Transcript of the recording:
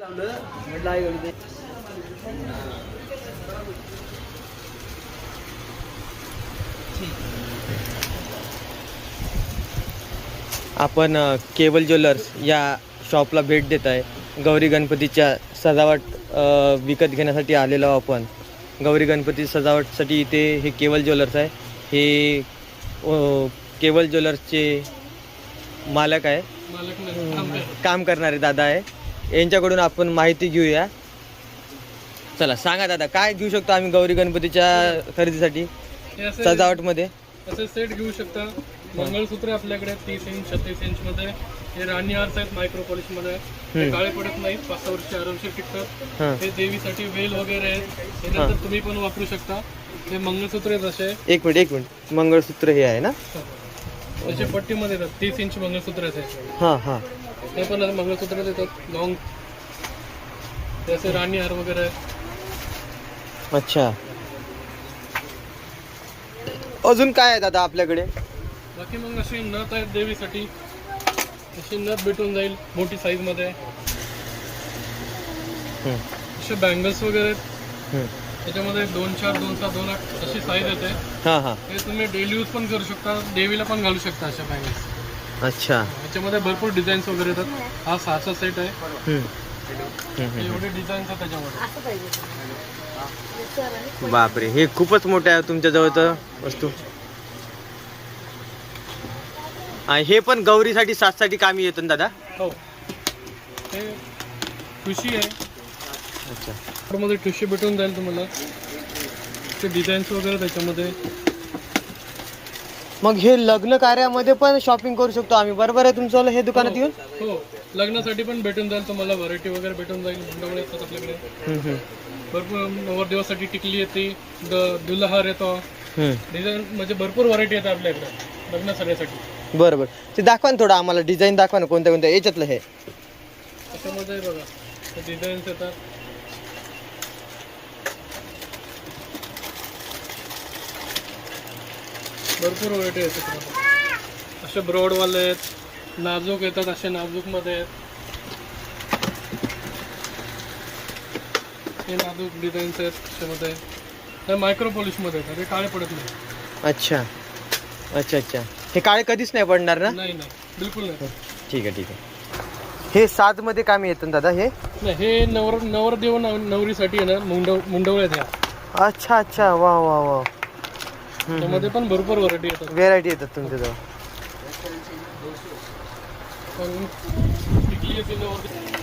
आपण केवल ज्वेलर्स या शॉपला भेट देत आहे. गौरी गणपतीच्या सजावट विकत घेण्यासाठी आलेलो आपण. गौरी गणपती सजावटसाठी इथे हे केवल ज्वेलर्स आहे. हे केवल ज्वेलर्सचे मालक आहे, काम करणारे दादा आहे. यांच्याकडून आपण माहिती घेऊया. चला सांगा दादा, काय घेऊ शकतो आम्ही गौरी गणपतीच्या खरेदीसाठी सजावटमध्ये? असे सेट घेऊ शकता. मंगळसूत्र आपल्याकडे 30 इंच 36 इंच मध्ये. हे राणी हार्स आहेत मायक्रो पॉलिश मध्ये. हे काळे पडत नाहीत, 5-6 वर्ष आरामशीर टिकतात. हे देवीसाठी वेल वगैरे आहेत, हे नंतर तुम्ही पण वापरू शकता. हे मंगळसूत्र आहेत असे. एक मिनिट मंगळसूत्र हे आहे ना, असे पट्टीमध्ये येतात. 30 इंच मंगळसूत्र आहेत. हे पण मंगळसूत्र देतात लॉंग. हे असे राणी हार वगैरे आहेत. अच्छा, अजून काय आहे दादा आपल्याकडे? बाकी मग असे नथ आहेत देवीसाठी. अशी नथ भेटून जाईल मोठी साईज मध्ये. असे बँगल्स वगैरे आहेत. त्याच्यामध्ये 2-4, 2-6, 2-8 अशी साईज येते. हे तुम्ही डेली यूज पण करू शकता, देवीला पण घालू शकता अशा बँगल्स. अच्छा, त्याच्यामध्ये भरपूर डिझाईन्स वगैरे येतात. हा 6चा सेट आहे. एवढे डिझाईन्स आहेत त्याच्यामध्ये. बापरे, हे खूपच मोठे आहे तुमच्या जवळ वस्तू. हे पण गौरीसाठी साजसाठी कामी येतो ना दादा? हो, हे ठुशी आहे. अच्छा, मध्ये ठुशी भेटून जाईल तुम्हाला. ते डिझाईन्स वगैरे त्याच्यामध्ये. मग हे लग्न कार्यामध्ये पण शॉपिंग करू शकतो आम्ही, बरोबर आहे तुमचं हे दुकानात येऊन? हो, लग्नासाठी पण भेटून जाईल तुम्हाला. व्हरायटी वगैरे भेटून जाईल. मुंडवळे येतात आपल्याकडे. भरपूर नवरदेवासाठी टिकली येते, दुल्हार येतो. डिझाईन म्हणजे भरपूर व्हरायटी येतात आपल्याकडे लग्न सगळ्यासाठी. बरोबर, ते दाखवा ना थोडं आम्हाला, डिझाईन दाखवा ना कोणत्या कोणत्या याच्यातलं. हे त्याच्यामध्ये बघा डिझाईन्स येतात. भरपूर व्हरायटी येतात. असे ब्रॉडवाले आहेत, नाजूक येतात. असे नाजूक मध्ये आहेत. हे नाजूक डिझाईन्स आहेत त्याच्यामध्ये. हे मायक्रो पॉलिश मध्ये येतात. हे काळे पडत नाही. अच्छा अच्छा अच्छा, हे काळे कधीच नाही पडणार ना? नाही, बिलकुल नाही. ठीक आहे. हे 7 मध्ये कामी येतं दादा? हे नाही, हे नवरदेव नवरीसाठी आहे ना, मुंडवळे द्या. अच्छा अच्छा, वा वा वा. त्यामध्ये पण भरपूर व्हरायटी येतात. व्हेरायटी येतात तुमच्याजवळ. टिकली येते नवरदेव.